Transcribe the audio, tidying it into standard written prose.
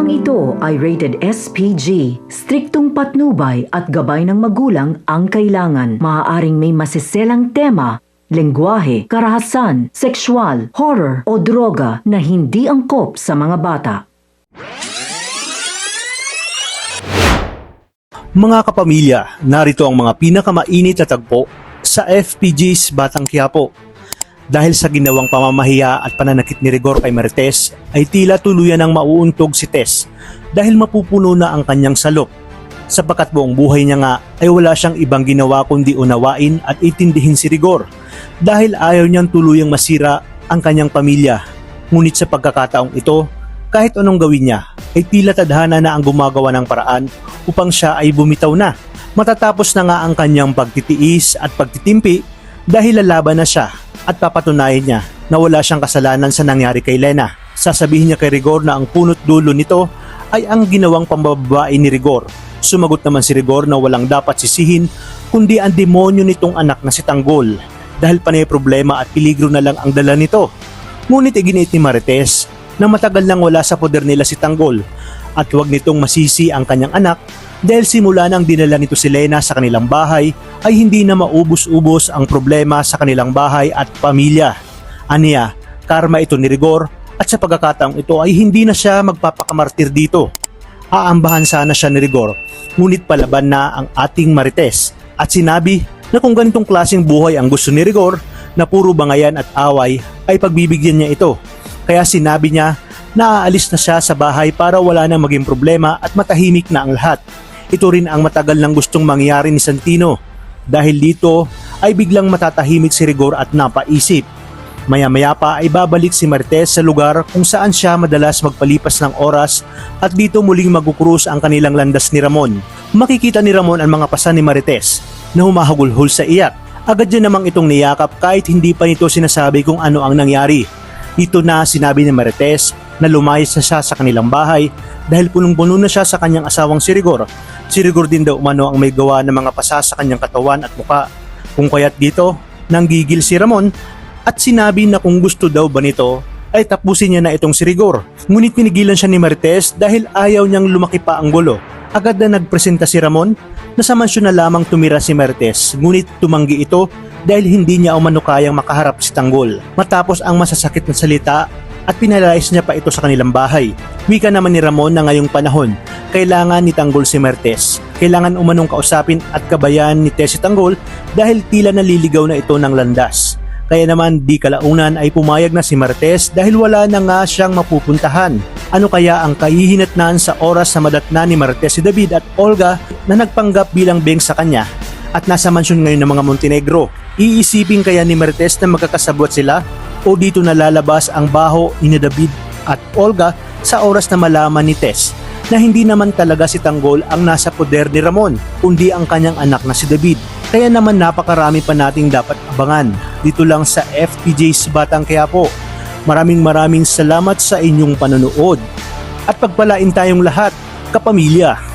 Programang ito ay rated SPG. Striktong patnubay at gabay ng magulang ang kailangan. Maaaring may masiselang tema, lengguwahe, karahasan, sexual, horror o droga na hindi angkop sa mga bata. Mga kapamilya, narito ang mga pinakamainit na tagpo sa FPG's Batang Quiapo. Dahil sa ginawang pamamahiya at pananakit ni Rigor kay Marites, ay tila tuluyan ang mauuntog si Tess dahil mapupuno na ang kanyang salop. Sapagkat buong buhay niya nga ay wala siyang ibang ginawa kundi unawain at itindihin si Rigor dahil ayaw niyang tuluyang masira ang kanyang pamilya. Ngunit sa pagkakataong ito, kahit anong gawin niya, ay tila tadhana na ang gumagawa ng paraan upang siya ay bumitaw na. Matatapos na nga ang kanyang pagtitiis at pagtitimpi dahil lalaban na siya at papatunayan niya na wala siyang kasalanan sa nangyari kay Lena. Sasabihin niya kay Rigor na ang punot dulo nito ay ang ginawang pambababae ni Rigor. Sumagot naman si Rigor na walang dapat sisihin kundi ang demonyo nitong anak na si Tanggol dahil panay problema at peligro na lang ang dala nito. Ngunit iginit ni Marites na matagal nang wala sa poder nila si Tanggol at huwag nitong masisi ang kanyang anak dahil simula nang dinala nito si Lena sa kanilang bahay ay hindi na maubos-ubos ang problema sa kanilang bahay at pamilya. Aniya, karma ito ni Rigor at sa pagkakataong ito ay hindi na siya magpapakamartir dito. Aambahan sana siya ni Rigor, ngunit palaban na ang ating Marites at sinabi na kung ganitong klaseng buhay ang gusto ni Rigor na puro bangayan at away ay pagbibigyan niya ito. Kaya sinabi niya na aalis na siya sa bahay para wala nang maging problema at matahimik na ang lahat. Ito rin ang matagal nang gustong mangyari ni Santino. Dahil dito ay biglang matatahimik si Rigor at napaisip. Maya-maya pa ay babalik si Marites sa lugar kung saan siya madalas magpalipas ng oras at dito muling magkukrus ang kanilang landas ni Ramon. Makikita ni Ramon ang mga pasa ni Marites na humahagulhol sa iyak. Agad niya namang itong niyakap kahit hindi pa nito sinasabi kung ano ang nangyari. Dito na sinabi ni Marites na lumayas na siya sa kanilang bahay dahil punong-puno na siya sa kanyang asawang si Rigor. Si Rigor din daw umano ang may gawa ng mga pasa sa kanyang katawan at muka. Kung kaya't dito, nanggigil si Ramon at sinabi na kung gusto daw ba nito ay tapusin niya na itong si Rigor. Ngunit pinigilan siya ni Marites dahil ayaw niyang lumaki pa ang gulo. Agad na nagpresenta si Ramon na sa mansyon na lamang tumira si Marites, ngunit tumanggi ito dahil hindi niya umano kayang makaharap si Tanggol. Matapos ang masasakit na salita at pinalayas niya pa ito sa kanilang bahay. Wika naman ni Ramon na ngayong panahon, kailangan ni Tanggol si Marites. Kailangan umanong kausapin at kabayan ni Tess si Tanggol dahil tila naliligaw na ito ng landas. Kaya naman di kalaunan ay pumayag na si Marites dahil wala na nga siyang mapupuntahan. Ano kaya ang kahihinatnan sa oras na madatna ni Marites si David at Olga na nagpanggap bilang beng sa kanya at nasa mansyon ngayon ng mga Montenegro? Iisipin kaya ni Marites na magkakasabwat sila o dito nalalabas ang baho ni David at Olga sa oras na malaman ni Tess na hindi naman talaga si Tanggol ang nasa poder ni Ramon kundi ang kanyang anak na si David. Kaya naman napakarami pa nating dapat abangan dito lang sa FPJ's Batang Quiapo. Maraming salamat sa inyong panonood at pagpalain tayong lahat, kapamilya.